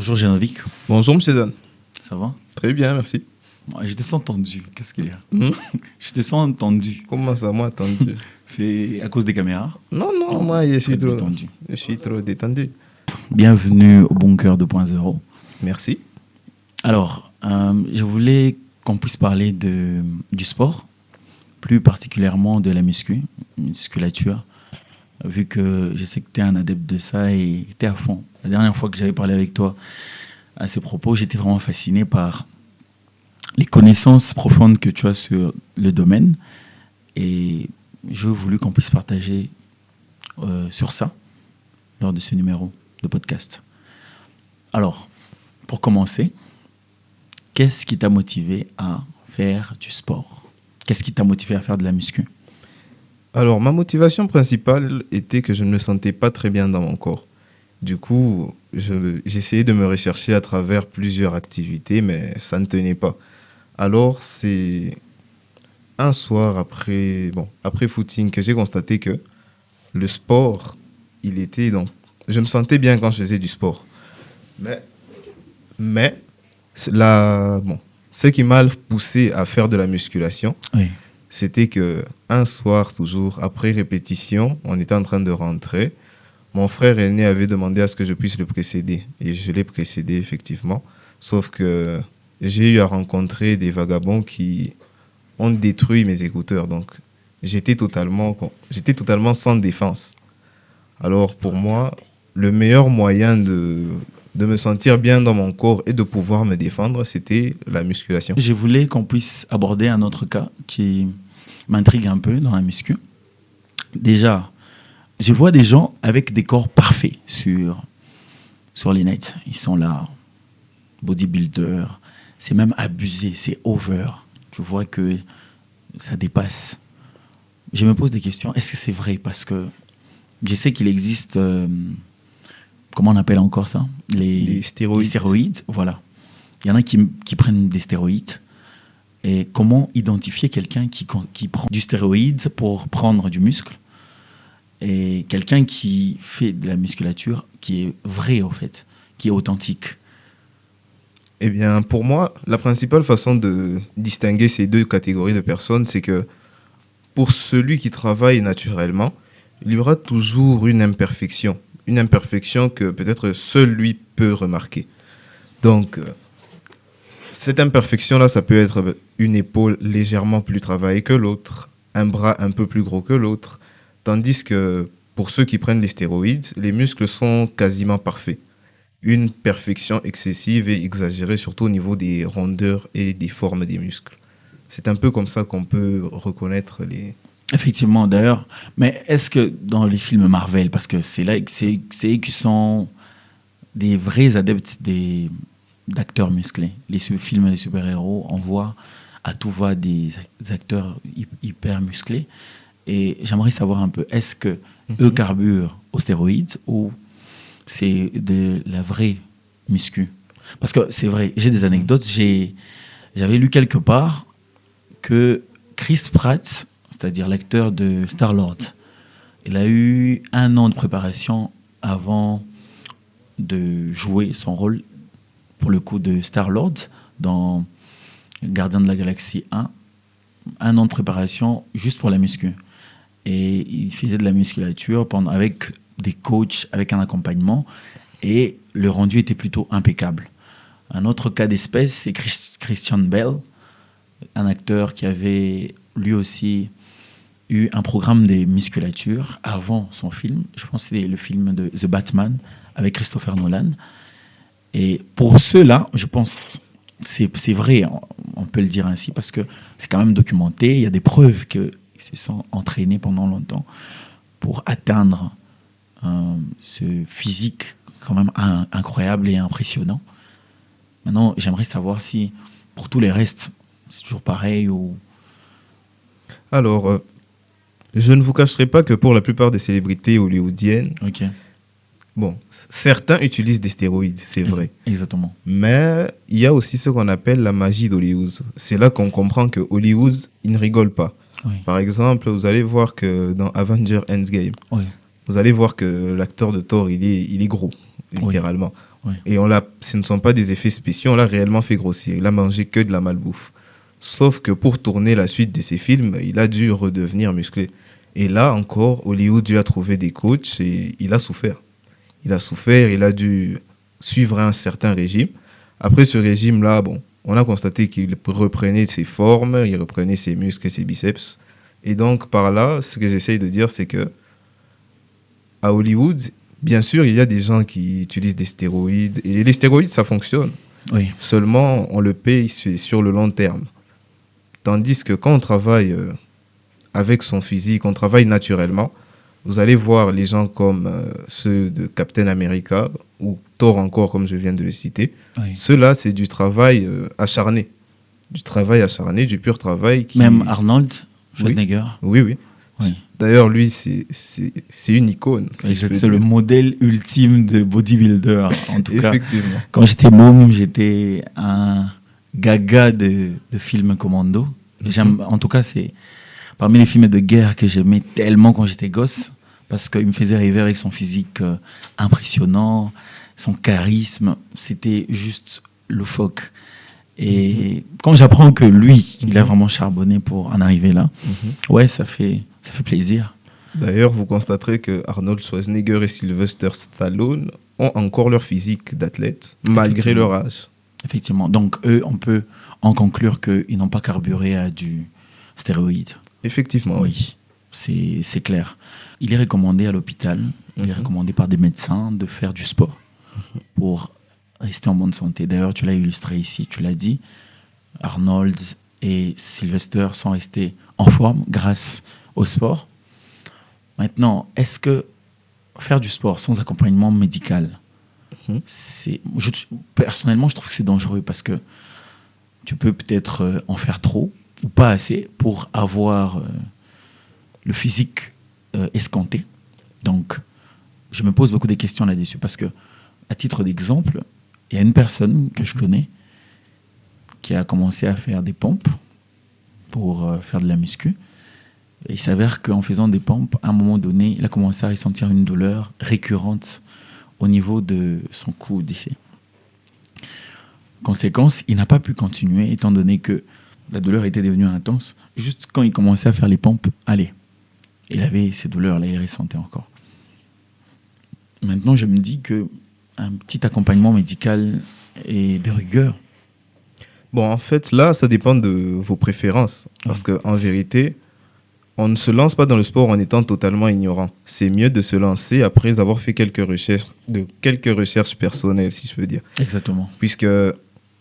Bonjour Génovic, Bonjour, monsieur Dan. ça va? Très bien, merci. Moi, je te sens tendu, qu'est-ce qu'il y a? Hmm. Je te sens tendu, Comment ça, moi, tendu? c'est à cause des caméras? Non, non, moi, Très détendu. je suis trop détendu. Bienvenue au Bunker 2.0. Merci. Alors, je voulais qu'on puisse parler du sport, plus particulièrement de la musculature, vu que je sais que tu es un adepte de ça et tu es à fond. La dernière fois que j'avais parlé avec toi à ces propos, j'étais vraiment fasciné par les connaissances profondes que tu as sur le domaine et j'ai voulu qu'on puisse partager sur ça lors de ce numéro de podcast. Alors, pour commencer, qu'est-ce qui t'a motivé à faire du sport? Qu'est-ce qui t'a motivé à faire de la muscu? Alors, ma motivation principale était que je ne me sentais pas très bien dans mon corps. Du coup, j'essayais de me rechercher à travers plusieurs activités, mais ça ne tenait pas. Alors, c'est un soir après footing que j'ai constaté que le sport, il était donc... Je me sentais bien quand je faisais du sport. Mais, mais ce qui m'a poussé à faire de la musculation, Oui. c'était que un soir, toujours après répétition, on était en train de rentrer. Mon frère aîné avait demandé à ce que je puisse le précéder. Et je l'ai précédé, effectivement. Sauf que j'ai eu à rencontrer des vagabonds qui ont détruit mes écouteurs. Donc, j'étais totalement sans défense. Alors, pour moi, le meilleur moyen de me sentir bien dans mon corps et de pouvoir me défendre, c'était la musculation. Je voulais qu'on puisse aborder un autre cas qui m'intrigue un peu dans la muscu. Déjà, je vois des gens avec des corps parfaits sur les nets. Ils sont là, bodybuilder. C'est même abusé, c'est over. Tu vois que ça dépasse. Je me pose des questions. Est-ce que c'est vrai? Parce que je sais qu'il existe, comment on appelle encore ça? Les stéroïdes. Les stéroïdes, voilà. Il y en a qui prennent des stéroïdes. Et comment identifier quelqu'un qui prend du stéroïde pour prendre du muscle et quelqu'un qui fait de la musculature qui est vrai, en fait, qui est authentique? Eh bien, pour moi, la principale façon de distinguer ces deux catégories de personnes, c'est que pour celui qui travaille naturellement, il y aura toujours une imperfection. Une imperfection que peut-être seul lui peut remarquer. Donc, cette imperfection-là, ça peut être une épaule légèrement plus travaillée que l'autre, un bras un peu plus gros que l'autre. Tandis que pour ceux qui prennent les stéroïdes, les muscles sont quasiment parfaits. Une perfection excessive et exagérée, surtout au niveau des rondeurs et des formes des muscles. C'est un peu comme ça qu'on peut reconnaître les... Effectivement, d'ailleurs. Mais est-ce que dans les films Marvel, parce que c'est là, c'est eux qui sont des vrais adeptes d'acteurs musclés. Films des super-héros, on voit à tout va des acteurs hyper musclés. Et j'aimerais savoir un peu, est-ce que eux carburent aux stéroïdes ou c'est de la vraie muscu? Parce que c'est vrai, j'ai des anecdotes. J'avais lu quelque part que Chris Pratt, c'est-à-dire l'acteur de Star-Lord, il a eu 1 an de préparation avant de jouer son rôle pour le coup de Star-Lord dans Gardien de la Galaxie 1. 1 an de préparation juste pour la muscu. Et il faisait de la musculature avec des coachs, avec un accompagnement. Et le rendu était plutôt impeccable. Un autre cas d'espèce, c'est Christian Bale, un acteur qui avait lui aussi eu un programme de musculature avant son film. Je pense que c'est le film de The Batman avec Christopher Nolan. Et pour ceux-là, je pense c'est vrai, on peut le dire ainsi, parce que c'est quand même documenté. Il y a des preuves qu'ils se sont entraînés pendant longtemps pour atteindre ce physique quand même incroyable et impressionnant. Maintenant, j'aimerais savoir si pour tous les restes, c'est toujours pareil ou... Alors, je ne vous cacherai pas que pour la plupart des célébrités hollywoodiennes, Ok, bon, certains utilisent des stéroïdes, c'est vrai. exactement. Mais il y a aussi ce qu'on appelle la magie d'Hollywood. C'est là qu'on comprend que Hollywood, il ne rigole pas. Oui, Par exemple, vous allez voir que dans Avengers Endgame, oui, vous allez voir que l'acteur de Thor, il est gros, oui. littéralement. Oui. Et ce ne sont pas des effets spéciaux, on l'a réellement fait grossir. Il a mangé que de la malbouffe. Sauf que pour tourner la suite de ses films, il a dû redevenir musclé. Et là encore, Hollywood lui a trouvé des coachs et il a souffert. Il a souffert, il a dû suivre un certain régime. Après ce régime-là, bon, on a constaté qu'il reprenait ses formes, il reprenait ses muscles et ses biceps. Et donc par là, ce que j'essaye de dire, c'est que à Hollywood, bien sûr, il y a des gens qui utilisent des stéroïdes. Et les stéroïdes, ça fonctionne. Oui. Seulement, on le paye sur le long terme. Tandis que quand on travaille avec son physique, on travaille naturellement, vous allez voir les gens comme ceux de Captain America ou Thor encore, comme je viens de le citer. Oui. Ceux-là, c'est du travail acharné. Du travail acharné, du pur travail. Même Arnold Schwarzenegger. Oui, oui. Oui. D'ailleurs, lui, c'est une icône. Oui, c'est le modèle ultime de bodybuilder, en tout cas. Effectivement. Quand j'étais môme, j'étais un gaga de films commando. En tout cas, c'est parmi les films de guerre que j'aimais tellement quand j'étais gosse, parce qu'il me faisait rêver avec son physique impressionnant, son charisme. C'était juste loufoque. Et quand j'apprends que lui, il a vraiment charbonné pour en arriver là, ouais, ça fait plaisir. D'ailleurs, vous constaterez que Arnold Schwarzenegger et Sylvester Stallone ont encore leur physique d'athlète, malgré leur âge. Effectivement. Donc, eux, on peut en conclure qu'ils n'ont pas carburé à du stéroïde. Effectivement. Oui, c'est clair. Il est recommandé à l'hôpital, il est recommandé par des médecins de faire du sport pour rester en bonne santé. D'ailleurs, tu l'as illustré ici, tu l'as dit. Arnold et Sylvester sont restés en forme grâce au sport. Maintenant, est-ce que faire du sport sans accompagnement médical, personnellement, je trouve que c'est dangereux parce que tu peux peut-être en faire trop ou pas assez pour avoir le physique escompté. Donc, je me pose beaucoup de questions là-dessus parce que, à titre d'exemple, il y a une personne que je connais qui a commencé à faire des pompes pour faire de la muscu. Et il s'avère qu'en faisant des pompes, à un moment donné, il a commencé à ressentir une douleur récurrente au niveau de son coude ici. Conséquence, il n'a pas pu continuer étant donné que la douleur était devenue intense. Juste quand il commençait à faire les pompes, allez, il avait ces douleurs-là, il ressentait encore. Maintenant, je me dis qu'un petit accompagnement médical est de rigueur. Bon, en fait, là, ça dépend de vos préférences. Parce qu'en vérité, on ne se lance pas dans le sport en étant totalement ignorant. C'est mieux de se lancer après avoir fait quelques recherches personnelles, si je peux dire. Exactement. Puisque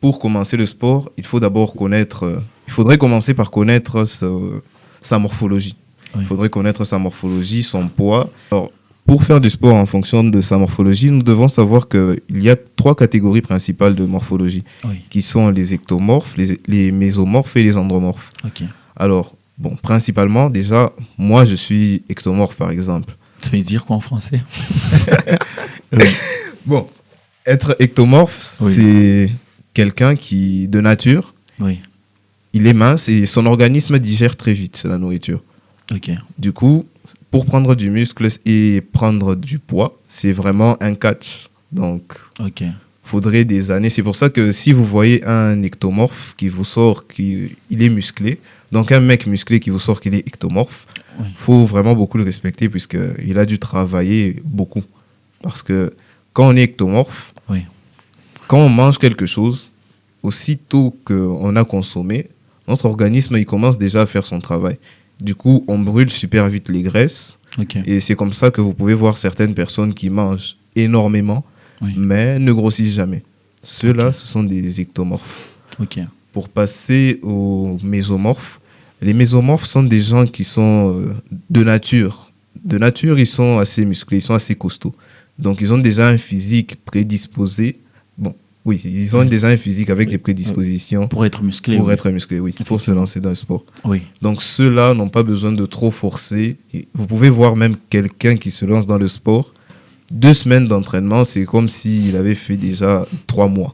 pour commencer le sport, il faudrait commencer par connaître sa morphologie. Oui. Il faudrait connaître sa morphologie, son poids. Alors, pour faire du sport en fonction de sa morphologie, nous devons savoir qu'il y a 3 catégories principales de morphologie, qui sont les ectomorphes, les mésomorphes et les andromorphes. Okay. Alors, bon, principalement, déjà, moi, je suis ectomorphe, par exemple. Ça veut dire quoi en français? Bon, être ectomorphe, c'est quelqu'un qui, de nature, il est mince et son organisme digère très vite la nourriture. Okay. Du coup, pour prendre du muscle et prendre du poids, c'est vraiment un catch. Donc, faudrait des années. C'est pour ça que si vous voyez un ectomorphe qui vous sort qu'il est musclé, donc un mec musclé qui vous sort qu'il est ectomorphe, faut vraiment beaucoup le respecter puisqu'il a dû travailler beaucoup. Parce que quand on est ectomorphe, quand on mange quelque chose, aussitôt qu'on a consommé, notre organisme il commence déjà à faire son travail. Du coup, on brûle super vite les graisses. Et c'est comme ça que vous pouvez voir certaines personnes qui mangent énormément, mais ne grossissent jamais. Ceux-là, ce sont des ectomorphes. Pour passer aux mésomorphes, les mésomorphes sont des gens qui sont de nature. De nature, ils sont assez musclés, ils sont assez costauds. Donc, ils ont déjà un physique prédisposé. Bon, oui, ils ont déjà un physique avec des prédispositions. Pour être musclé. Pour être musclé, oui. Pour se lancer dans le sport. Oui. Donc, ceux-là n'ont pas besoin de trop forcer. Vous pouvez voir même quelqu'un qui se lance dans le sport. 2 semaines d'entraînement, c'est comme s'il avait fait déjà 3 mois.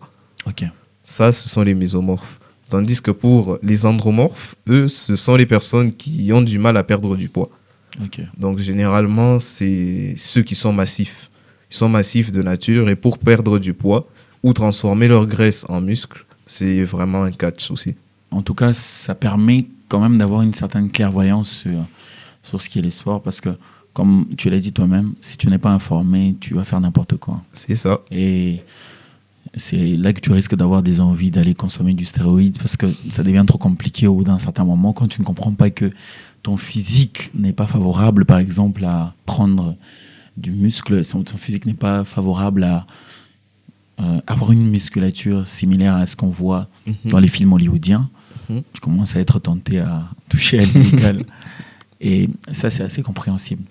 Ça, ce sont les mésomorphes. Tandis que pour les andromorphes, eux, ce sont les personnes qui ont du mal à perdre du poids. Donc, généralement, c'est ceux qui sont massifs. ils sont massifs de nature et pour perdre du poids ou transformer leur graisse en muscle, c'est vraiment un catch aussi. En tout cas, ça permet quand même d'avoir une certaine clairvoyance sur ce qui est les sports parce que, comme tu l'as dit toi-même, si tu n'es pas informé, tu vas faire n'importe quoi. C'est ça. Et c'est là que tu risques d'avoir des envies d'aller consommer du stéroïde parce que ça devient trop compliqué au bout d'un certain moment quand tu ne comprends pas que ton physique n'est pas favorable, par exemple, à prendre du muscle, ton physique n'est pas favorable à avoir une musculature similaire à ce qu'on voit dans les films hollywoodiens. Tu commences à être tenté à toucher à l'illégal. Et ça, c'est assez compréhensible.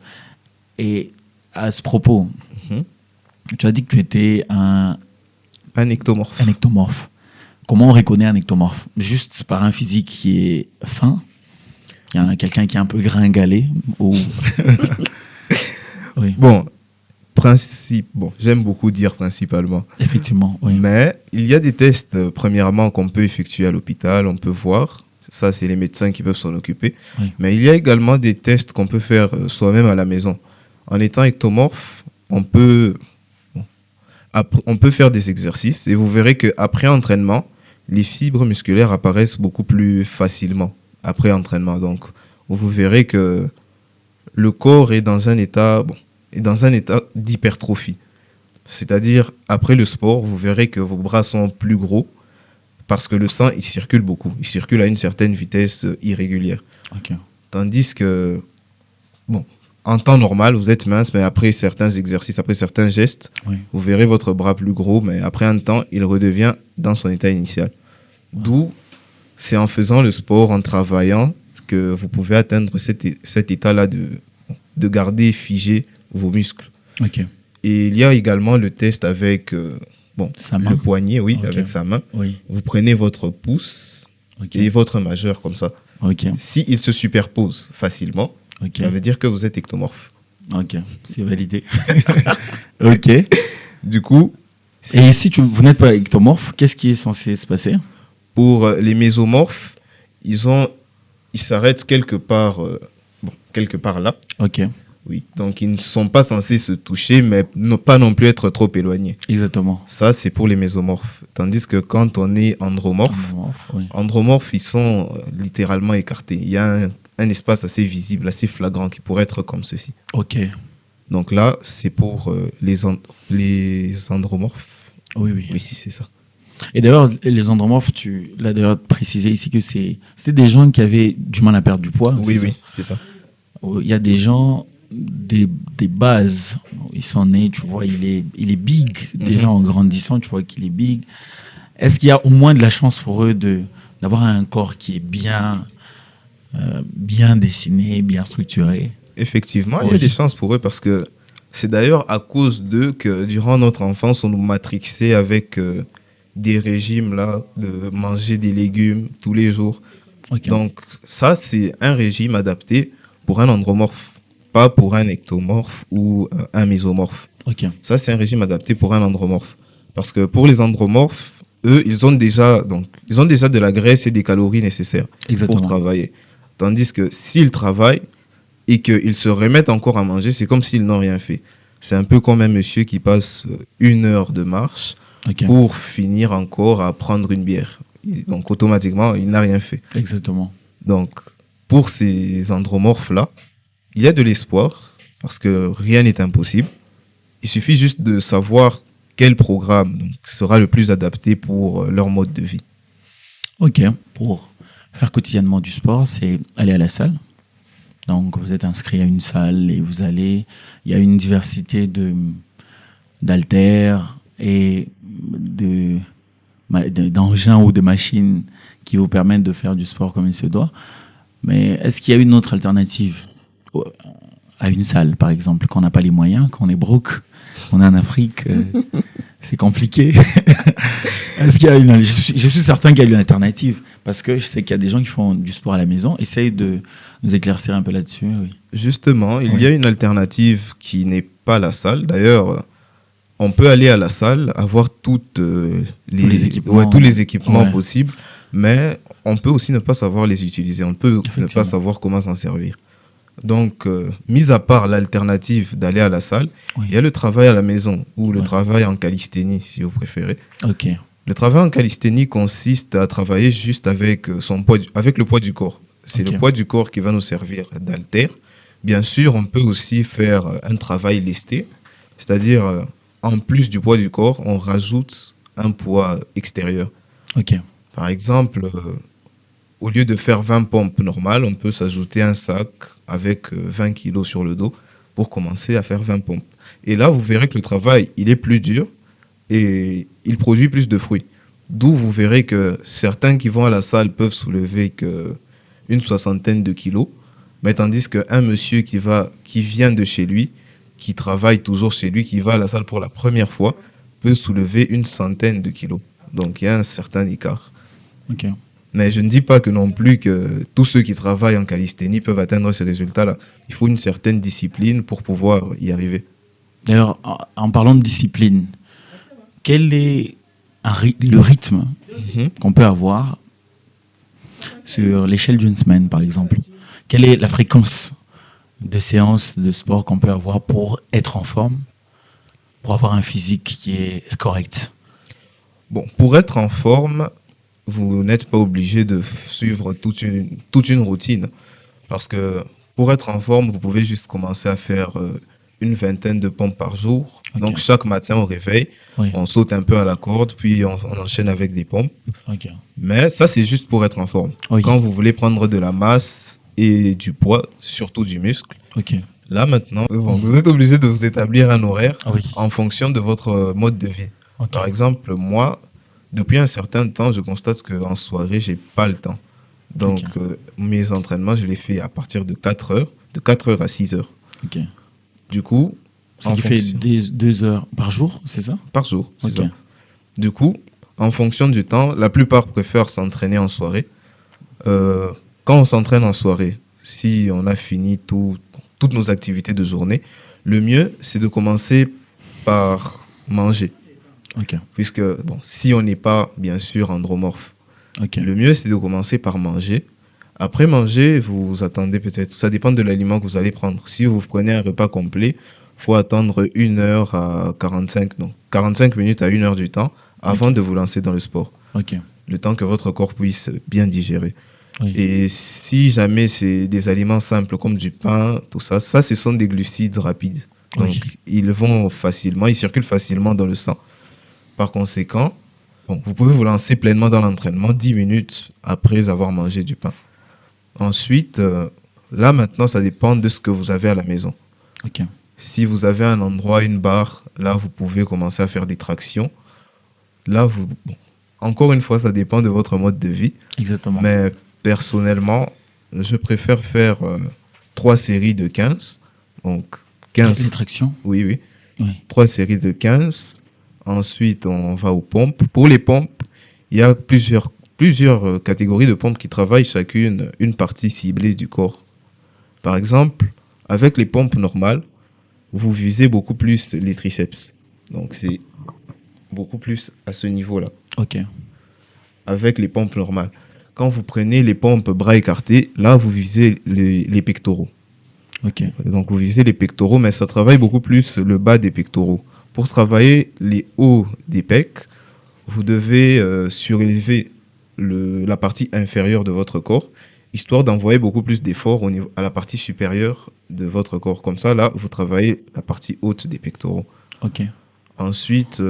Et à ce propos, tu as dit que tu étais un ectomorphe. Un ectomorphe. Comment on reconnaît un ectomorphe? Juste par un physique qui est fin? Il y a quelqu'un qui est un peu gringalé ou... Oui. Bon, j'aime beaucoup dire principalement. Effectivement, oui. Mais il y a des tests, premièrement, qu'on peut effectuer à l'hôpital, on peut voir. Ça, c'est les médecins qui peuvent s'en occuper. Oui. Mais il y a également des tests qu'on peut faire soi-même à la maison. En étant ectomorphe, on peut faire des exercices et vous verrez qu'après entraînement, les fibres musculaires apparaissent beaucoup plus facilement après entraînement. Donc, vous verrez que le corps est dans un état d'hypertrophie. C'est-à-dire, après le sport, vous verrez que vos bras sont plus gros parce que le sang, il circule beaucoup. Il circule à une certaine vitesse irrégulière. Okay. Tandis que, en temps normal, vous êtes mince, mais après certains exercices, après certains gestes, vous verrez votre bras plus gros, mais après un temps, il redevient dans son état initial. D'où, c'est en faisant le sport, en travaillant, que vous pouvez atteindre cet état-là de garder figé vos muscles. Okay. Et il y a également le test avec le poignet, avec sa main. Oui. Vous prenez votre pouce et votre majeur comme ça. S'ils se superposent facilement, ça veut dire que vous êtes ectomorphe. Ok, c'est validé. Ok. Du coup... Et si vous n'êtes pas ectomorphe, qu'est-ce qui est censé se passer? Pour les mésomorphes, ils s'arrêtent quelque part là. Ok. Oui, donc ils ne sont pas censés se toucher, mais pas non plus être trop éloignés. Exactement. Ça, c'est pour les mésomorphes. Tandis que quand on est andromorphes, ils sont littéralement écartés. Il y a un espace assez visible, assez flagrant, qui pourrait être comme ceci. Ok. Donc là, c'est pour les andromorphes. Oui, c'est ça. Et d'ailleurs, les andromorphes, tu l'as d'ailleurs précisé ici que c'était des gens qui avaient du mal à perdre du poids. Oui, c'est ça. Il y a des gens... Des bases, ils sont nés, tu vois, il est big, déjà en grandissant, tu vois qu'il est big. Est-ce qu'il y a au moins de la chance pour eux d'avoir un corps qui est bien dessiné, bien structuré? Effectivement, il y a des chances pour eux parce que c'est d'ailleurs à cause d'eux que durant notre enfance, on nous matrixait avec des régimes là, de manger des légumes tous les jours. Okay. Donc ça, c'est un régime adapté pour un andromorphe. Pas pour un ectomorphe ou un mésomorphe. Okay. Ça, c'est un régime adapté pour un andromorphe. Parce que pour les andromorphes, eux, ils ont déjà de la graisse et des calories nécessaires pour travailler. Tandis que s'ils travaillent et qu'ils se remettent encore à manger, c'est comme s'ils n'ont rien fait. C'est un peu comme un monsieur qui passe 1 heure de marche pour finir encore à prendre une bière. Donc, automatiquement, il n'a rien fait. Exactement. Donc, pour ces andromorphes-là, il y a de l'espoir, parce que rien n'est impossible. Il suffit juste de savoir quel programme sera le plus adapté pour leur mode de vie. Ok, pour faire quotidiennement du sport, c'est aller à la salle. Donc, vous êtes inscrit à une salle et il y a une diversité d'haltères et d'engins ou de machines qui vous permettent de faire du sport comme il se doit. Mais est-ce qu'il y a une autre alternative à une salle, par exemple, quand on n'a pas les moyens, quand on est broke, on est en Afrique, c'est compliqué. Est-ce qu'il y a je suis certain qu'il y a une alternative, parce que je sais qu'il y a des gens qui font du sport à la maison. Essaye de nous éclaircir un peu là-dessus. Oui. Justement, il y a une alternative qui n'est pas la salle. D'ailleurs, on peut aller à la salle, avoir tous les équipements possibles, mais on peut aussi ne pas savoir les utiliser. On peut ne pas savoir comment s'en servir. Donc, mis à part l'alternative d'aller à la salle, il y Oui. a le travail à la maison ou le Ouais. travail en calisthénie, si vous préférez. Ok. Le travail en calisthénie consiste à travailler juste avec avec le poids du corps. C'est le Ok. poids du corps qui va nous servir d'haltère. Bien sûr, on peut aussi faire un travail lesté, c'est-à-dire en plus du poids du corps, on rajoute un poids extérieur. Ok. Par exemple, au lieu de faire 20 pompes normales, on peut s'ajouter un sac avec 20 kilos sur le dos pour commencer à faire 20 pompes. Et là, vous verrez que le travail, il est plus dur et il produit plus de fruits. D'où vous verrez que certains qui vont à la salle peuvent soulever que une soixantaine de kilos, mais tandis qu'un monsieur qui vient de chez lui, qui travaille toujours chez lui, qui va à la salle pour la première fois, peut soulever une centaine de kilos. Donc il y a un certain écart. Ok. Mais je ne dis pas que non plus que tous ceux qui travaillent en calisthénie peuvent atteindre ces résultats-là. Il faut une certaine discipline pour pouvoir y arriver. D'ailleurs, en parlant de discipline, quel est le rythme Mhm. qu'on peut avoir sur l'échelle d'une semaine, par exemple? Quelle est la fréquence de séances de sport qu'on peut avoir pour être en forme, pour avoir un physique qui est correct? Bon, pour être en forme, vous n'êtes pas obligé de suivre toute une routine. Parce que pour être en forme, vous pouvez juste commencer à faire une vingtaine de pompes par jour. Ok. Donc chaque matin au réveil, Oui. on saute un peu à la corde, puis on enchaîne avec des pompes. Ok. Mais ça, c'est juste pour être en forme. Oui. Quand vous voulez prendre de la masse et du poids, surtout du muscle, Ok. là maintenant, bon, vous êtes obligé de vous établir un horaire Ah oui. en fonction de votre mode de vie. Ok. Par exemple, moi, depuis un certain temps, je constate qu'en soirée, j'ai pas le temps. Donc, Ok. mes entraînements, je les fais à partir de 4 heures, de 4 heures à 6 heures. Ok. Du coup, Ce en qui fait fonction, 2 heures par jour, c'est ça? par jour, c'est Ok. ça. Du coup, en fonction du temps, la plupart préfèrent s'entraîner en soirée. Euh, Quand on s'entraîne en soirée, si on a fini toutes nos activités de journée, le mieux, c'est de commencer par manger. Ok. Puisque, bon, si on n'est pas, bien sûr, andromorphe, Ok. le mieux, c'est de commencer par manger. Après manger, vous attendez peut-être, ça dépend de l'aliment que vous allez prendre. Si vous prenez un repas complet, faut attendre 1 heure à 45, non, 45 minutes à 1 heure du temps avant Ok. de vous lancer dans le sport. Ok. Le temps que votre corps puisse bien digérer. Oui. Et si jamais c'est des aliments simples comme du pain, tout ça, ça, ce sont des glucides rapides. Oui. Donc, ils vont facilement, ils circulent facilement dans le sang. Par conséquent, bon, vous pouvez vous lancer pleinement dans l'entraînement 10 minutes après avoir mangé du pain. Ensuite, là maintenant, ça dépend de ce que vous avez à la maison. Ok. Si vous avez un endroit, une barre, là, vous pouvez commencer à faire des tractions. Là, bon, encore une fois, ça dépend de votre mode de vie. Exactement. Mais personnellement, je préfère faire 3 séries de 15. Donc, Les 15, tractions? oui, oui. Oui. 3 séries de 15. Ensuite, on va aux pompes. Pour les pompes, il y a plusieurs catégories de pompes qui travaillent chacune une partie ciblée du corps. Par exemple, avec les pompes normales, vous visez beaucoup plus les triceps. Donc, c'est beaucoup plus à ce niveau-là, Ok. avec les pompes normales. Quand vous prenez les pompes bras écartés, là, vous visez les pectoraux. Ok. Donc, vous visez les pectoraux, mais ça travaille beaucoup plus le bas des pectoraux. Pour travailler les hauts des pecs, vous devez surélever la partie inférieure de votre corps, histoire d'envoyer beaucoup plus d'efforts à la partie supérieure de votre corps. Comme ça, là, vous travaillez la partie haute des pectoraux. Ok. Ensuite,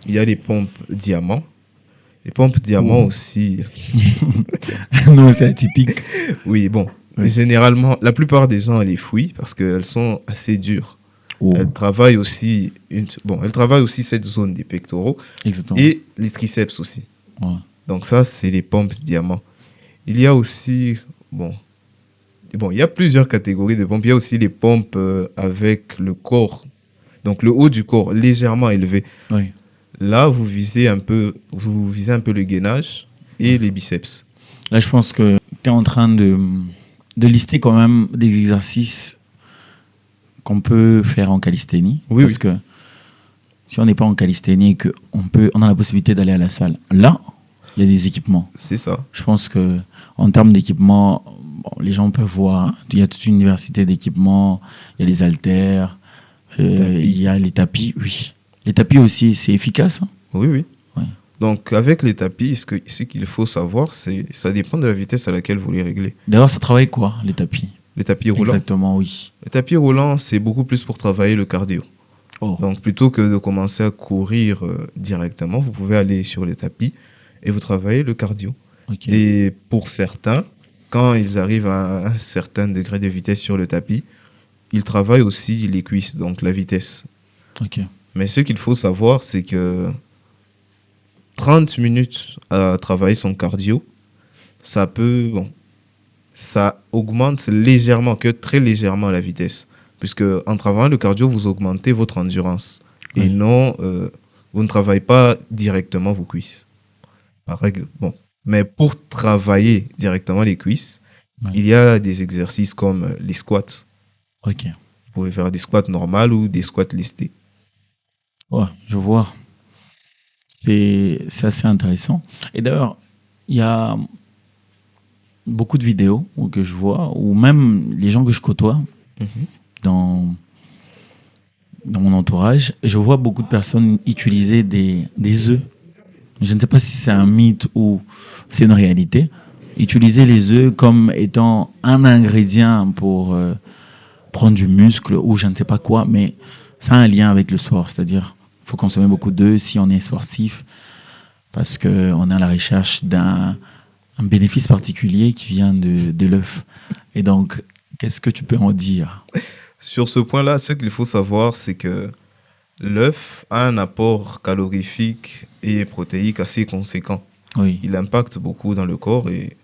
il y a les pompes diamants. Les pompes diamants Oh. aussi, Non, c'est atypique. oui, bon, Oui. généralement, la plupart des gens les fouillent parce qu'elles sont assez dures. Oh. Elles travaillent aussi cette zone des pectoraux Exactement. et les triceps aussi. Ouais. Donc ça, c'est les pompes diamants. Il y a aussi, il y a plusieurs catégories de pompes. Il y a aussi les pompes avec le corps, donc le haut du corps légèrement élevé. Oui. Là, vous visez un peu le gainage et les biceps. Là, je pense que tu es en train de lister quand même des exercices qu'on peut faire en calisthénie. Oui, Parce oui. que si on n'est pas en calisthénie et qu'on a la possibilité d'aller à la salle, là, il y a des équipements. C'est ça. Je pense que en termes d'équipement, bon, les gens peuvent voir. Hein. Il y a toute une diversité d'équipements. Il y a les haltères, il y a les tapis. Oui, les tapis aussi, c'est efficace. Hein. Oui, oui. Ouais. Donc, avec les tapis, ce qu'il faut savoir, c'est ça dépend de la vitesse à laquelle vous les réglez. D'ailleurs, ça travaille quoi, les tapis? Les tapis roulants. Exactement, oui. Les tapis roulants, c'est beaucoup plus pour travailler le cardio. Oh, Donc, plutôt que de commencer à courir directement, vous pouvez aller sur les tapis et vous travaillez le cardio. ok. Et pour certains, quand ils arrivent à un certain degré de vitesse sur le tapis, ils travaillent aussi les cuisses, donc la vitesse. Ok. Mais ce qu'il faut savoir, c'est que 30 minutes à travailler son cardio, ça peut, bon, ça augmente légèrement, que très légèrement la vitesse. Puisque en travaillant le cardio, vous augmentez votre endurance. Et Oui. non, vous ne travaillez pas directement vos cuisses. Par règle, bon. Mais pour travailler directement les cuisses, Ouais. il y a des exercices comme les squats. Ok. Vous pouvez faire des squats normales ou des squats lestés. Ouais, je vois. C'est assez intéressant. Et d'ailleurs, il y a beaucoup de vidéos que je vois, ou même les gens que je côtoie Mhm. dans, dans mon entourage, je vois beaucoup de personnes utiliser des œufs. Je ne sais pas si c'est un mythe ou c'est une réalité. Utiliser les œufs comme étant un ingrédient pour prendre du muscle ou je ne sais pas quoi, mais ça a un lien avec le sport. C'est-à-dire, il faut consommer beaucoup d'œufs si on est sportif parce qu'on est à la recherche d'un un bénéfice particulier qui vient de l'œuf. Et donc, qu'est-ce que tu peux en dire? Sur ce point-là, ce qu'il faut savoir, c'est que l'œuf a un apport calorifique et protéique assez conséquent. Oui. Il impacte beaucoup dans le corps et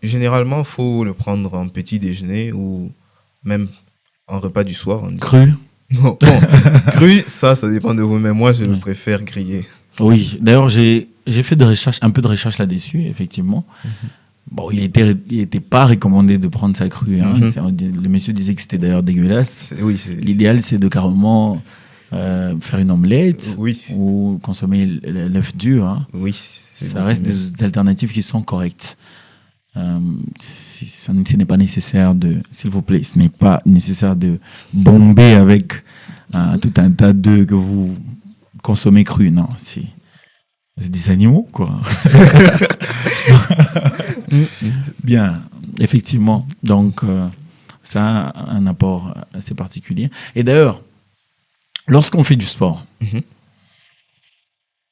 généralement, il faut le prendre en petit déjeuner ou même en repas du soir. On dit. Cru? Non, bon, cru, ça dépend de vous, mais moi, je le Oui. préfère grillé. Oui. D'ailleurs, j'ai fait de recherche, un peu de recherche là-dessus, effectivement. Bon, il était pas recommandé de prendre ça cru. Hein. Mhm. Le monsieur disait que c'était d'ailleurs dégueulasse. Oui, L'idéal, c'est de carrément faire une omelette oui, ou consommer l'œuf dur. Hein. oui. c'est Ça beaucoup reste mieux. des alternatives qui sont correctes. Ce n'est pas nécessaire s'il vous plaît, ce n'est pas nécessaire de bomber avec tout un tas d'œufs que vous consommez cru. Non, c'est des animaux, quoi. Bien, effectivement. Donc, ça a un apport assez particulier. Et d'ailleurs, lorsqu'on fait du sport, Mhm.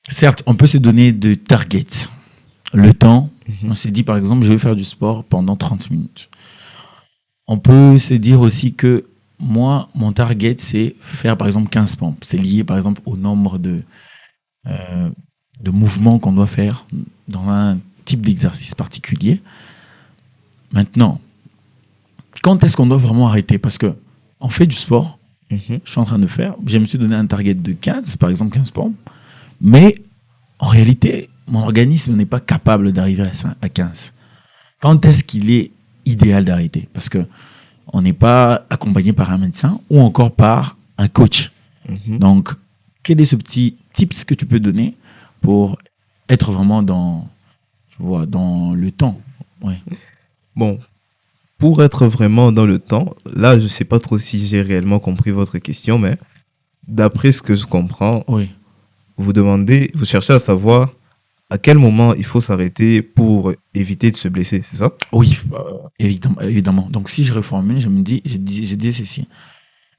certes, on peut se donner de targets. Le temps, Mhm. on s'est dit, par exemple, je vais faire du sport pendant 30 minutes. On peut se dire aussi que moi, mon target, c'est faire, par exemple, 15 pompes. C'est lié, par exemple, au nombre euh, de mouvements qu'on doit faire dans un type d'exercice particulier. Maintenant, quand est-ce qu'on doit vraiment arrêter? Parce que on fait du sport, Mhm. je suis en train de faire, je me suis donné un target de 15, par exemple 15 pompes, mais en réalité, mon organisme n'est pas capable d'arriver à 15. Quand est-ce qu'il est idéal d'arrêter? Parce que on n'est pas accompagné par un médecin ou encore par un coach. Mhm. Donc, quel est ce petit tips que tu peux donner pour être vraiment dans le temps? Ouais. Bon, pour être vraiment dans le temps, là, je ne sais pas trop si j'ai réellement compris votre question, mais d'après ce que je comprends, Oui. vous cherchez à savoir à quel moment il faut s'arrêter pour éviter de se blesser, c'est ça? Oui, évidemment, évidemment. Donc, si je reformule, je dis ceci.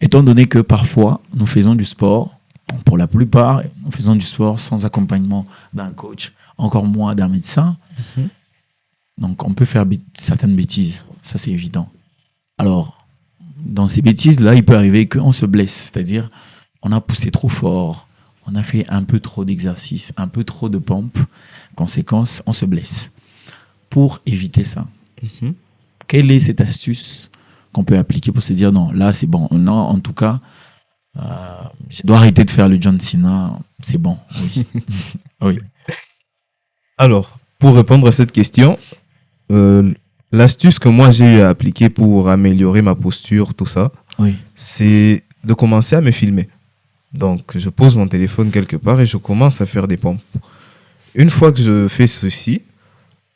Étant donné que parfois, nous faisons du sport, pour la plupart, nous faisons du sport sans accompagnement d'un coach, encore moins d'un médecin. Mhm. Donc, on peut faire certaines bêtises. Ça, c'est évident. Alors, dans ces bêtises-là, il peut arriver qu'on se blesse. C'est-à-dire, on a poussé trop fort, on a fait un peu trop d'exercices, un peu trop de pompes. Conséquence, on se blesse. Pour éviter ça, Mhm. quelle est cette astuce qu'on peut appliquer pour se dire non, là c'est bon. Non, en tout cas, je dois arrêter de faire le John Cena. C'est bon, oui. Oui, Alors, pour répondre à cette question, euh, l'astuce que moi j'ai eu à appliquer pour améliorer ma posture, tout ça, oui, c'est de commencer à me filmer. Donc, je pose mon téléphone quelque part et je commence à faire des pompes. Une fois que je fais ceci,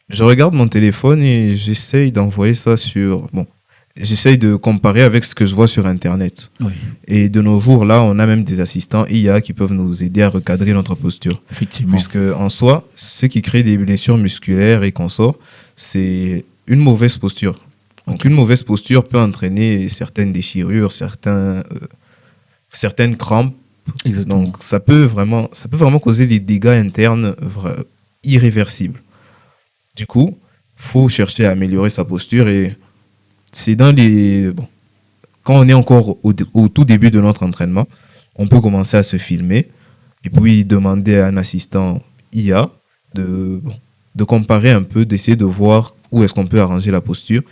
je regarde mon téléphone et j'essaye d'envoyer ça sur... Bon, j'essaye de comparer avec ce que je vois sur Internet. Oui, Et de nos jours, là, on a même des assistants IA qui peuvent nous aider à recadrer notre posture. effectivement. Puisque, en soi, ce qui crée des blessures musculaires et consorts, c'est une mauvaise posture. Donc, une mauvaise posture peut entraîner certaines déchirures, certaines crampes. Exactement. Donc, ça peut vraiment causer des dégâts internes irréversibles. Du coup, faut chercher à améliorer sa posture et c'est bon, quand on est encore au tout début de notre entraînement, on peut commencer à se filmer et puis demander à un assistant IA de comparer un peu, d'essayer de voir où est-ce qu'on peut arranger la posture.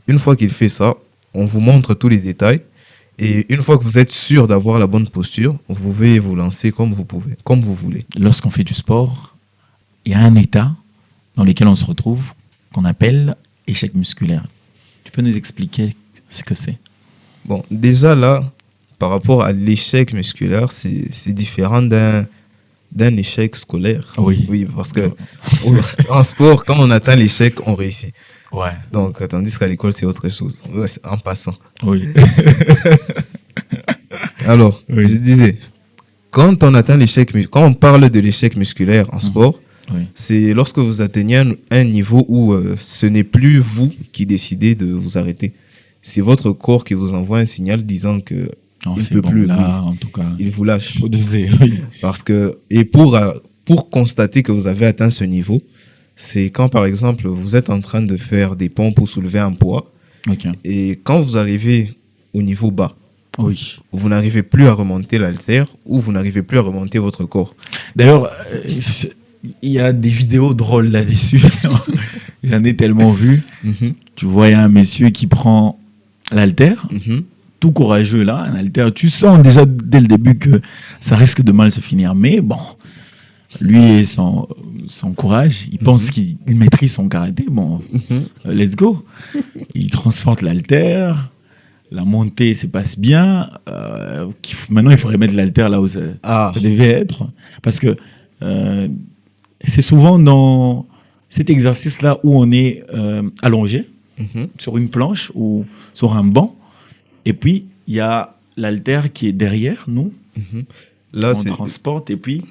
Une fois qu'il fait ça, on vous montre tous les détails et une fois que vous êtes sûr d'avoir la bonne posture, vous pouvez vous lancer comme vous pouvez, comme vous voulez. Lorsqu'on fait du sport, il y a un état dans lequel on se retrouve qu'on appelle échec musculaire. Tu peux nous expliquer ce que c'est? Bon, déjà là, par rapport à l'échec musculaire, c'est différent d'un échec scolaire. Oui. Oui, parce que en sport, quand on atteint l'échec, on réussit. Ouais. Donc, tandis qu'à l'école, c'est autre chose. Ouais, c'est en passant. Oui. Alors, Oui. je disais, quand quand on parle de l'échec musculaire en sport, Oui. c'est lorsque vous atteignez un niveau où ce n'est plus vous qui décidez de vous arrêter. C'est votre corps qui vous envoie un signal disant que Non, il c'est peut bon, plus, là, en tout cas. il vous lâche. Faut doser, oui. Parce que, et pour constater que vous avez atteint ce niveau, c'est quand, par exemple, vous êtes en train de faire des pompes ou soulever un poids, Ok. et quand vous arrivez au niveau bas, Oui. vous n'arrivez plus à remonter l'haltère ou vous n'arrivez plus à remonter votre corps. D'ailleurs, il y a des vidéos drôles là-dessus. J'en ai tellement vu. Mhm, Tu vois, il y a un monsieur qui prend l'haltère, mhm, tout courageux là, un haltère. Tu sens déjà dès le début que ça risque de mal se finir. Mais bon, lui et son courage, il pense qu'il maîtrise son karaté. Bon, mhm. let's go. Il transporte l'haltère. La montée se passe bien. Maintenant, il faudrait mettre l'haltère là où ça Ah, devait être. Parce que euh, c'est souvent dans cet exercice-là où on est allongé mhm, sur une planche ou sur un banc. Et puis, il y a l'haltère qui est derrière nous. mhm. Là, On c'est transporte. Et puis,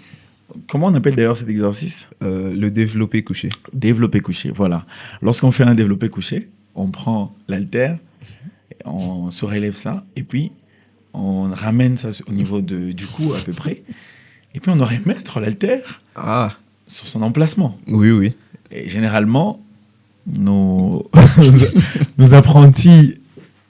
comment on appelle d'ailleurs cet exercice? le développé couché. Développé couché. Voilà. Lorsqu'on fait un développé couché, on prend l'haltère, on se relève ça. Et puis, on ramène ça au niveau du cou à peu près. Et puis, on aurait mettre l'haltère Ah, sur son emplacement. oui, oui. Et généralement, nos apprentis,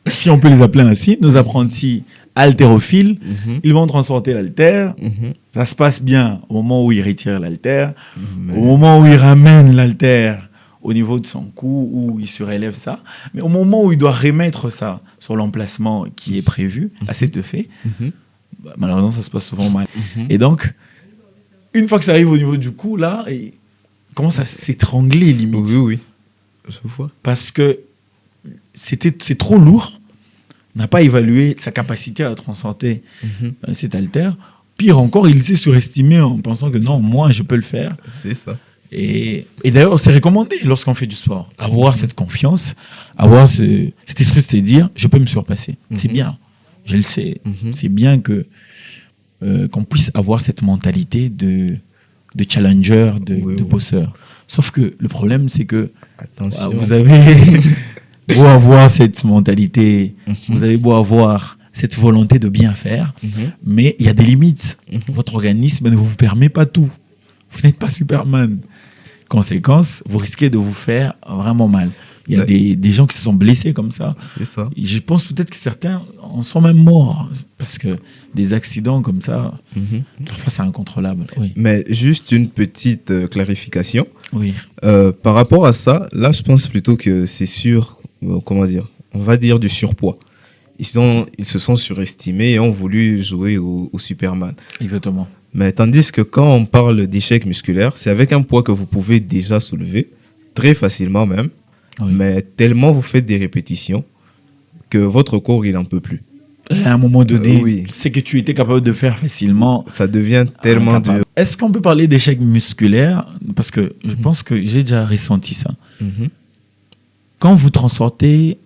si on peut les appeler ainsi, nos apprentis haltérophiles, Mhm, ils vont transporter l'haltère. mhm. Ça se passe bien au moment où ils retirent l'haltère, Mais- au moment où ils ramènent l'haltère au niveau de son cou, où il surélève ça. Mais au moment où il doit remettre ça sur l'emplacement qui est prévu à cet effet, Mhm, bah, malheureusement, ça se passe souvent mal. mhm. Et donc, une fois que ça arrive au niveau du cou, là, il commence à s'étrangler limite. Oui, oui. Je vois. Parce que c'est trop lourd. On n'a pas évalué sa capacité à transporter Mhm. cet haltère. Pire encore, il s'est surestimé en pensant que non, moi, je peux le faire. C'est ça. Et d'ailleurs, c'est recommandé lorsqu'on fait du sport. Avoir cette confiance, avoir cet esprit de se dire, je peux me surpasser. C'est Mhm. bien, je le sais. Mhm. C'est bien qu'on puisse avoir cette mentalité de challenger, Oui, de oui. bosseur. Sauf que le problème, c'est que Attention. vous avez beau avoir cette mentalité, Mhm. vous avez beau avoir cette volonté de bien faire, Mhm. mais il y a des limites. Mhm. Votre organisme ne vous permet pas tout. Vous n'êtes pas Superman. Conséquence, vous risquez de vous faire vraiment mal. Il y a Ouais. des gens qui se sont blessés comme ça. C'est ça. Et je pense peut-être que certains en sont même morts. Parce que des accidents comme ça, Mhm. parfois c'est incontrôlable. Oui. Mais juste une petite clarification. Oui. Par rapport à ça, là, je pense plutôt que c'est comment dire, on va dire du surpoids. Ils se sont surestimés et ont voulu jouer au Superman. Exactement. Mais tandis que quand on parle d'échec musculaire, c'est avec un poids que vous pouvez déjà soulever, très facilement même, Oui. mais tellement vous faites des répétitions que votre corps, il n'en peut plus. Et à un moment donné, oui, ce que tu étais capable de faire facilement, ça devient tellement incapable. dur. Est-ce qu'on peut parler d'échec musculaire? Parce que je pense que j'ai déjà ressenti ça. Mhm, Quand vous transportez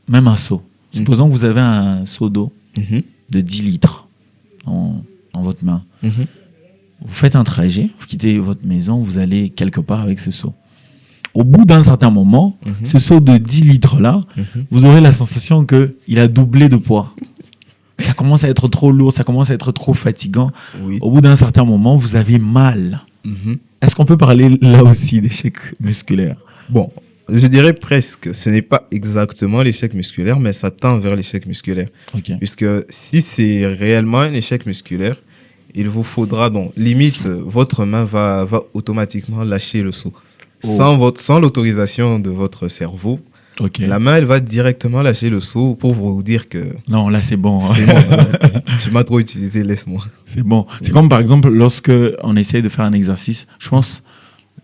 même un seau, supposons que vous avez un seau d'eau mhm, de 10 litres dans votre main. mhm. Vous faites un trajet, vous quittez votre maison, vous allez quelque part avec ce seau. Au bout d'un certain moment, ce seau de 10 litres-là, vous aurez la sensation qu'il a doublé de poids. Ça commence à être trop lourd, ça commence à être trop fatigant. Oui. Au bout d'un certain moment, vous avez mal. Mhm. Est-ce qu'on peut parler là aussi d'échec musculaire? Bon, je dirais presque. Ce n'est pas exactement l'échec musculaire, mais ça tend vers l'échec musculaire. Ok. Puisque si c'est réellement un échec musculaire, il vous faudra donc, limite, votre main va automatiquement lâcher le seau. Sans l'autorisation de votre cerveau, Ok. la main, elle va directement lâcher le seau pour vous dire que Non, là c'est bon. c'est bon, tu m'as trop utilisé, laisse-moi. C'est bon. C'est comme par exemple lorsque on essaie de faire un exercice. Je pense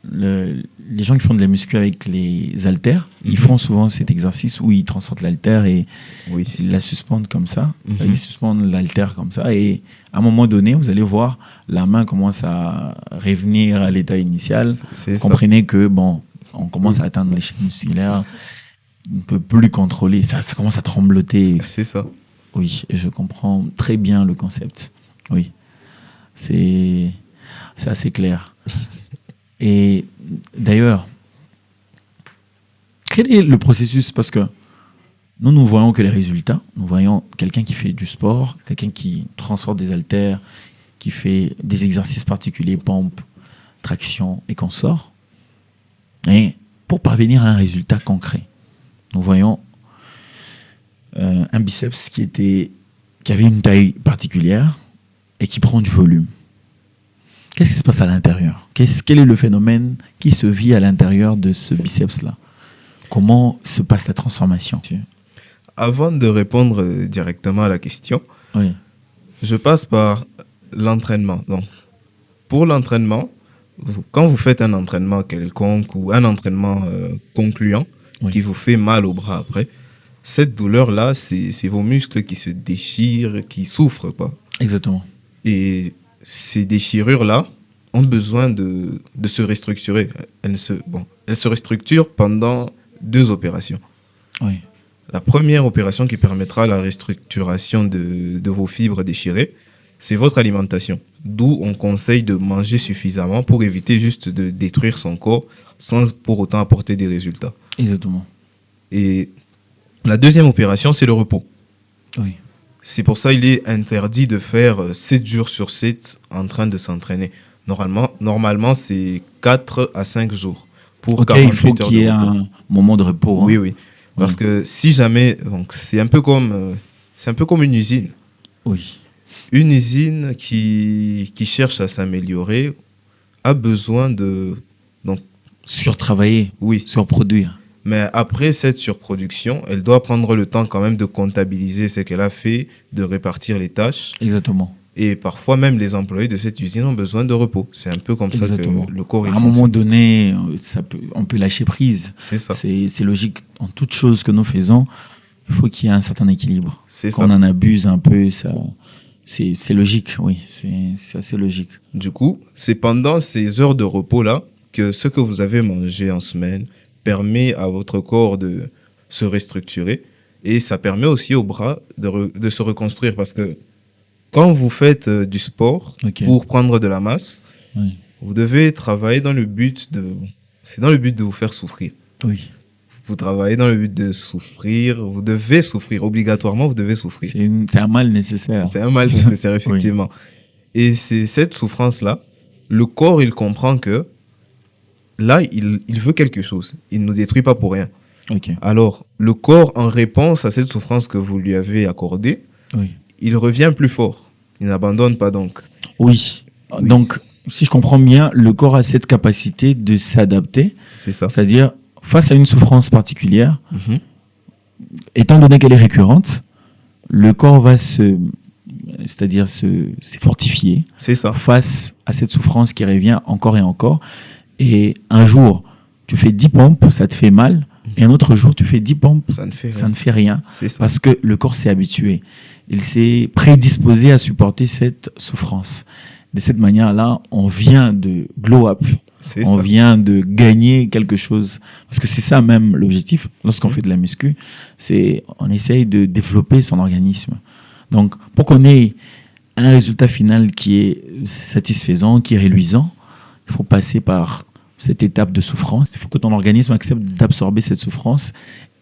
les gens qui font de la muscu avec les haltères, ils font souvent cet exercice où ils transportent l'haltère et Oui. ils la suspendent comme ça. Ils suspendent l'haltère comme ça et à un moment donné, vous allez voir la main commence à revenir à l'état initial. C'est Vous ça. comprenez que bon, on commence à atteindre l'échec musculaire. On ne peut plus contrôler. Ça commence à trembloter. C'est ça. Oui, je comprends très bien le concept. Oui, c'est assez clair. Et d'ailleurs, quel est le processus? Parce que nous ne voyons que les résultats. Nous voyons quelqu'un qui fait du sport, quelqu'un qui transporte des haltères, qui fait des exercices particuliers, pompe, traction et consorts. Et pour parvenir à un résultat concret, nous voyons un biceps qui avait une taille particulière et qui prend du volume. Qu'est-ce qui se passe à l'intérieur? Quel est le phénomène qui se vit à l'intérieur de ce biceps-là? Comment se passe la transformation? Avant de répondre directement à la question, Oui, je passe par l'entraînement. Donc, pour l'entraînement, quand vous faites un entraînement quelconque ou un entraînement concluant Oui. qui vous fait mal au bras après, cette douleur-là, c'est vos muscles qui se déchirent, qui souffrent, quoi. exactement. Et ces déchirures-là ont besoin de se restructurer. Elles se restructurent pendant 2 opérations. Oui, La première opération qui permettra la restructuration de vos fibres déchirées, c'est votre alimentation. D'où on conseille de manger suffisamment pour éviter juste de détruire son corps sans pour autant apporter des résultats. exactement. Et la deuxième opération, c'est le repos. Oui, C'est pour ça qu'il est interdit de faire 7 jours sur 7 en train de s'entraîner. Normalement c'est 4 à 5 jours pour ok, il 48 faut heures qu'il y ait de repos. un moment de repos. Oui, Hein. oui. Parce que si jamais, donc c'est un peu comme une usine. Oui, Une usine qui cherche à s'améliorer a besoin donc, surtravailler, oui. surproduire. Mais après cette surproduction, elle doit prendre le temps quand même de comptabiliser ce qu'elle a fait, de répartir les tâches. Exactement. Et parfois même les employés de cette usine ont besoin de repos. C'est un peu comme Exactement. ça que le corps À il un moment fonctionne. donné, on peut lâcher prise. C'est ça. C'est logique. En toute chose que nous faisons, il faut qu'il y ait un certain équilibre. C'est Quand ça. on en abuse un peu, c'est logique, oui. C'est assez logique. Du coup, c'est pendant ces heures de repos-là que ce que vous avez mangé en semaine permet à votre corps de se restructurer et ça permet aussi au bras de se reconstruire parce que quand vous faites du sport Ok. pour prendre de la masse, Oui. vous devez travailler c'est dans le but de vous faire souffrir. Oui. Vous travaillez dans le but de souffrir, vous devez souffrir, obligatoirement vous devez souffrir. C'est un mal nécessaire. C'est un mal nécessaire, effectivement. Et c'est cette souffrance-là, le corps, il comprend que là, il veut quelque chose. Il ne nous détruit pas pour rien. Ok. Alors, le corps, en réponse à cette souffrance que vous lui avez accordée, Oui. il revient plus fort. Il n'abandonne pas donc. Oui. Oui. Donc, si je comprends bien, le corps a cette capacité de s'adapter, C'est ça. c'est-à-dire face à une souffrance particulière, Mhm. étant donné qu'elle est récurrente, le corps va se fortifier C'est ça. face à cette souffrance qui revient encore et encore. Et un jour, tu fais 10 pompes, ça te fait mal. Et un autre jour, tu fais 10 pompes, Ça ne fait ça rien. ne fait rien. C'est ça. Parce que le corps s'est habitué. Il s'est prédisposé à supporter cette souffrance. De cette manière-là, on vient de glow up. C'est On ça. vient de gagner quelque chose. Parce que c'est ça même l'objectif. Lorsqu'on fait de la muscu, c'est on essaye de développer son organisme. Donc, pour qu'on ait un résultat final qui est satisfaisant, qui est reluisant, il faut passer par cette étape de souffrance. Il faut que ton organisme accepte d'absorber cette souffrance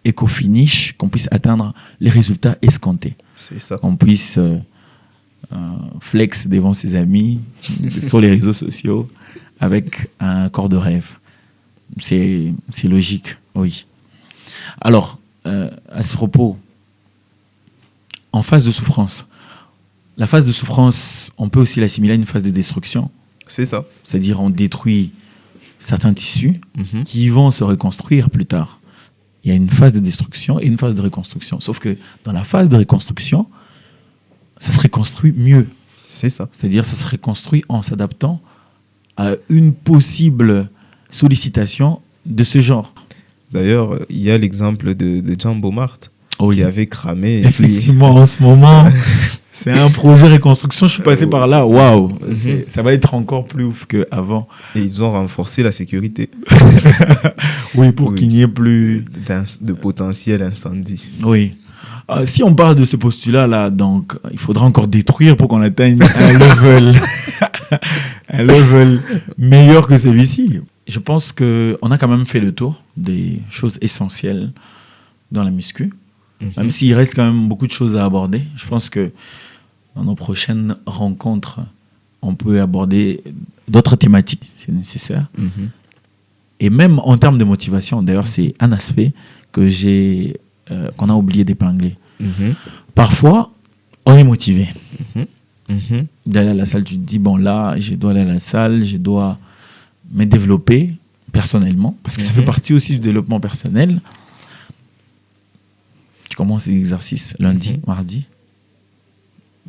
et qu'au finish, qu'on puisse atteindre les résultats escomptés. C'est ça. Qu'on puisse flex devant ses amis sur les réseaux sociaux avec un corps de rêve. C'est logique, oui. Alors, à ce propos, en phase de souffrance, la phase de souffrance, on peut aussi l'assimiler à une phase de destruction, C'est ça. c'est-à-dire on détruit certains tissus Mhm. qui vont se reconstruire plus tard. Il y a une phase de destruction et une phase de reconstruction. Sauf que dans la phase de reconstruction, ça se reconstruit mieux. C'est ça. C'est-à-dire ça se reconstruit en s'adaptant à une possible sollicitation de ce genre. D'ailleurs, il y a l'exemple de Jean Baumart Oui. qui avait cramé. Et puis, Effectivement, en ce moment, c'est un projet reconstruction. Je suis passé par là. Waouh, ça va être encore plus ouf qu'avant. et ils ont renforcé la sécurité Oui, pour Oui. qu'il n'y ait plus. de potentiel incendie. Oui. Si on parle de ce postulat-là, donc il faudra encore détruire pour qu'on atteigne un level, un level meilleur que celui-ci. Je pense qu'on a quand même fait le tour des choses essentielles dans la muscu, même s'il reste quand même beaucoup de choses à aborder. Je pense que dans nos prochaines rencontres, on peut aborder d'autres thématiques si nécessaire. Mhm. Et même en termes de motivation, d'ailleurs, c'est un aspect que qu'on a oublié d'épingler. Mhm. Parfois, on est motivé Mhm. d'aller à la salle. Tu te dis, bon là, je dois aller à la salle, je dois me développer personnellement, parce que ça fait partie aussi du développement personnel. Tu commences l'exercice lundi, mardi,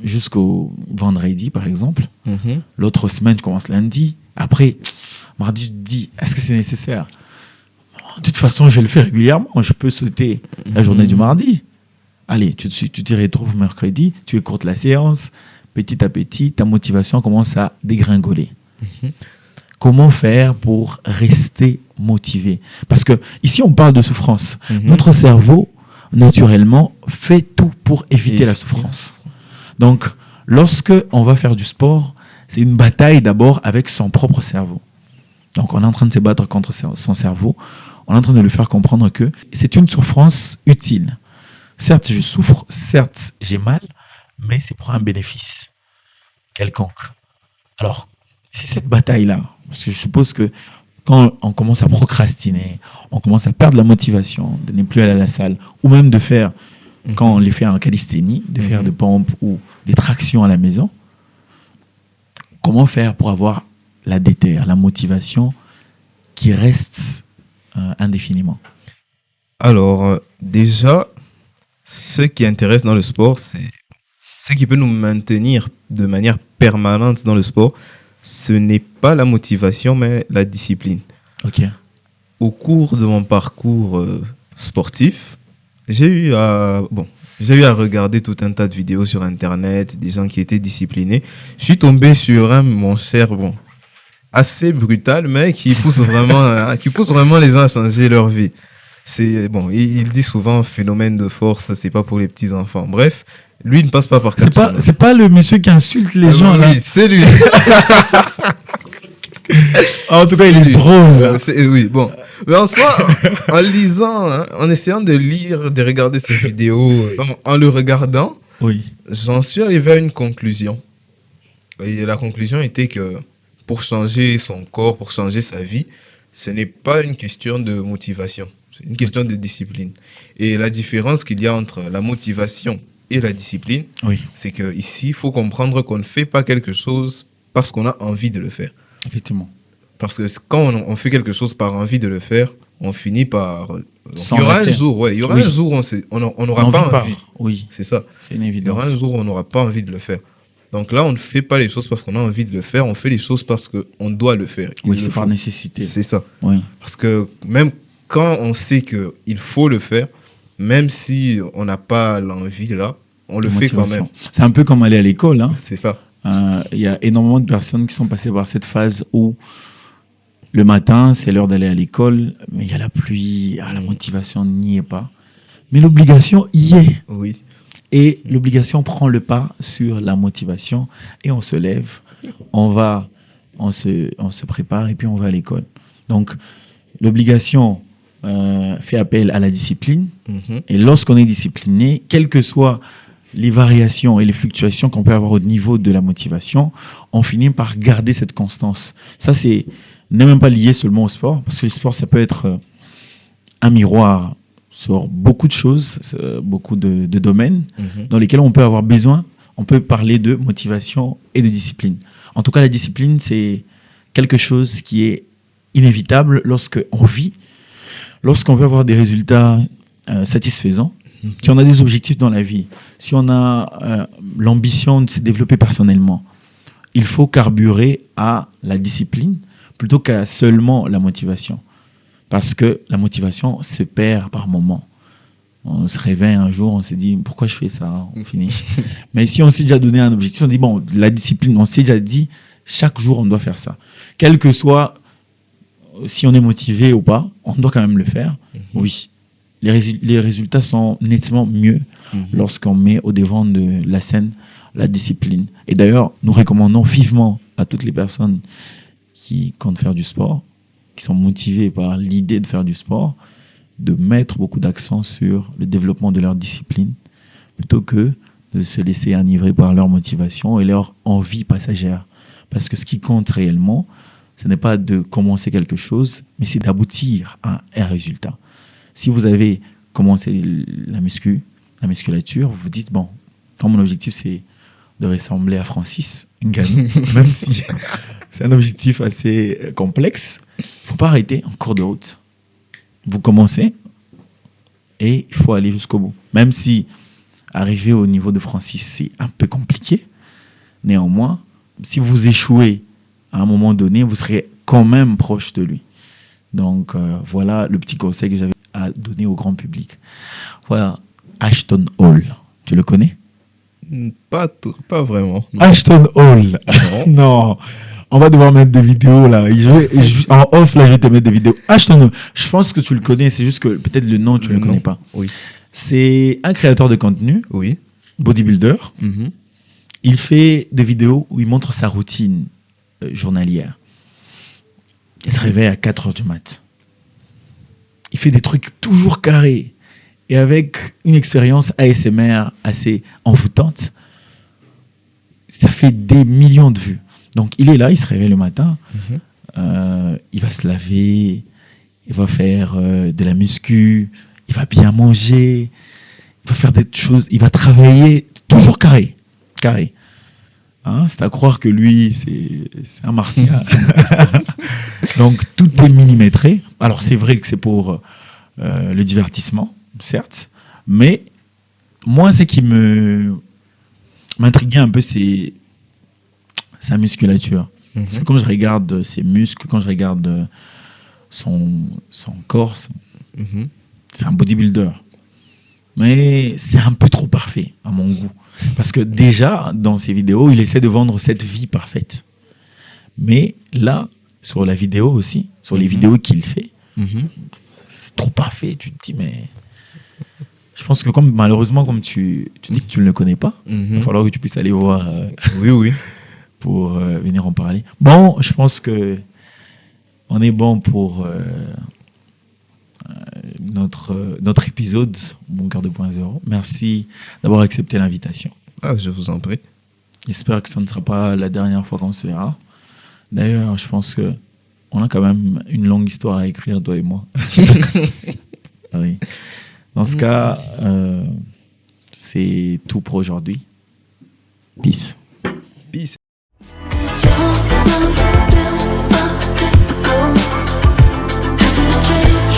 jusqu'au vendredi, par exemple. Mhm. L'autre semaine, tu commences lundi. Après, mardi, tu te dis, est-ce que c'est nécessaire? De toute façon, je le fais régulièrement. Je peux sauter la journée du mardi. Allez, tu t'y retrouves mercredi, tu écourtes la séance. Petit à petit, ta motivation commence à dégringoler. Comment faire pour rester motivé? Parce que ici, on parle de souffrance. Notre cerveau, naturellement, fait tout pour éviter la souffrance. Donc, lorsque on va faire du sport, c'est une bataille d'abord avec son propre cerveau. Donc, on est en train de se battre contre son cerveau. On est en train de lui faire comprendre que c'est une souffrance utile. Certes, je souffre, certes, j'ai mal, mais c'est pour un bénéfice quelconque. Alors, c'est cette bataille-là. Parce que je suppose que quand on commence à procrastiner, on commence à perdre la motivation de ne plus aller à la salle, ou même de faire, quand on les fait en calisthénie, de faire des pompes ou des tractions à la maison, comment faire pour avoir la déterre, la motivation qui reste indéfiniment? Alors, déjà, ce qui intéresse dans le sport, c'est ce qui peut nous maintenir de manière permanente dans le sport. Ce n'est pas la motivation, mais la discipline. Ok. Au cours de mon parcours sportif, j'ai eu à regarder tout un tas de vidéos sur Internet, des gens qui étaient disciplinés. Je suis tombé sur un, mon cher, assez brutal, mais qui pousse vraiment les gens à changer leur vie. C'est bon, il dit souvent phénomène de force, c'est pas pour les petits enfants. Bref, lui il ne passe pas par quatre chemins. C'est pas le monsieur qui insulte les gens là. Oui, c'est lui. En tout cas, il est drôle. Là. Oui, bon. Mais en soi, en lisant, hein, en essayant de lire, de regarder ces vidéos, en le regardant, Oui. j'en suis arrivé à une conclusion. Et la conclusion était que pour changer son corps, pour changer sa vie, ce n'est pas une question de motivation, c'est une question de discipline. Et la différence qu'il y a entre la motivation et la discipline, Oui, c'est qu'ici, il faut comprendre qu'on ne fait pas quelque chose parce qu'on a envie de le faire. effectivement. Parce que quand on fait quelque chose par envie de le faire, on finit par... Donc, Sans il y aura rester. un jour, ouais, il y aura Oui. un jour où on n'aura L'envie pas part. envie. Oui, C'est ça. c'est une Il y aura évidence. un jour où on n'aura pas envie de le faire. Donc là, on ne fait pas les choses parce qu'on a envie de le faire, on fait les choses parce qu'on doit le faire. Il Oui, le c'est faut. par nécessité. C'est ça. Oui, Parce que même quand on sait qu'il faut le faire, même si on n'a pas l'envie là, on le fait quand même. C'est un peu comme aller à l'école. Hein. C'est ça. Il y a énormément de personnes qui sont passées par cette phase où le matin, c'est l'heure d'aller à l'école, mais il y a la pluie, la motivation n'y est pas. Mais l'obligation y est. Oui. Et l'obligation prend le pas sur la motivation et on se lève, on se prépare et puis on va à l'école. Donc, l'obligation fait appel à la discipline. Et lorsqu'on est discipliné, quelles que soient les variations et les fluctuations qu'on peut avoir au niveau de la motivation, on finit par garder cette constance. Ça, n'est même pas lié seulement au sport, parce que le sport, ça peut être un miroir sur beaucoup de choses, beaucoup de domaines dans lesquels on peut avoir besoin. On peut parler de motivation et de discipline. En tout cas, la discipline, c'est quelque chose qui est inévitable lorsqu'on vit, lorsqu'on veut avoir des résultats satisfaisants. Si on a des objectifs dans la vie, si on a l'ambition de se développer personnellement, il faut carburer à la discipline plutôt qu'à seulement la motivation. Parce que la motivation se perd par moments. On se réveille un jour, on se dit pourquoi je fais ça, on finit. Mais si on s'est déjà donné un objectif, on dit bon, la discipline, on s'est déjà dit chaque jour on doit faire ça. Quel que soit si on est motivé ou pas, on doit quand même le faire. Oui. Les résultats sont nettement mieux lorsqu'on met au devant de la scène la discipline. Et d'ailleurs, nous recommandons vivement à toutes les personnes qui comptent faire du sport, qui sont motivées par l'idée de faire du sport, de mettre beaucoup d'accent sur le développement de leur discipline, plutôt que de se laisser enivrer par leur motivation et leur envie passagère. Parce que ce qui compte réellement, ce n'est pas de commencer quelque chose, mais c'est d'aboutir à un résultat. Si vous avez commencé la musculature, vous vous dites, bon, quand mon objectif c'est de ressembler à Francis Ngannou, même si c'est un objectif assez complexe, il ne faut pas arrêter en cours de route. Vous commencez et il faut aller jusqu'au bout. Même si arriver au niveau de Francis, c'est un peu compliqué, néanmoins, si vous échouez à un moment donné, vous serez quand même proche de lui. Donc voilà le petit conseil que j'avais à donner au grand public. Voilà, Ashton Hall, tu le connais? Pas vraiment. Ashton Hall. Non. On va devoir mettre des vidéos là. En off là, je vais te mettre des vidéos. Ashton Hall, je pense que tu le connais, c'est juste que peut-être le nom, tu ne le connais pas. Oui. C'est un créateur de contenu, Oui. bodybuilder. Il fait des vidéos où il montre sa routine journalière. Il se réveille à 4 heures du mat. Il fait des trucs toujours carrés et avec une expérience ASMR assez envoûtante. Ça fait des millions de vues. Donc, il est là, il se réveille le matin, il va se laver, il va faire de la muscu, il va bien manger, il va faire des choses, il va travailler toujours carré. Carré. Hein, c'est à croire que lui, c'est un martien. Donc, tout est millimétré. Alors, c'est vrai que c'est pour le divertissement, certes, mais moi, ce qui m'intriguait un peu, c'est sa musculature. Parce que quand je regarde ses muscles, quand je regarde son corps, c'est un bodybuilder. Mais c'est un peu trop parfait, à mon goût. Parce que déjà, dans ses vidéos, il essaie de vendre cette vie parfaite. Mais là, sur la vidéo aussi, sur les vidéos qu'il fait, c'est trop parfait. Tu te dis, mais... Je pense que malheureusement, comme tu dis que tu ne le connais pas, il va falloir que tu puisses aller voir oui. pour venir en parler. Bon, je pense que on est bon pour notre épisode, Mon Cœur 2.0. Merci d'avoir accepté l'invitation. Ah, je vous en prie. J'espère que ça ne sera pas la dernière fois qu'on se verra. D'ailleurs, je pense que on a quand même une longue histoire à écrire, toi et moi. Oui. Dans ce cas, c'est tout pour aujourd'hui. Peace.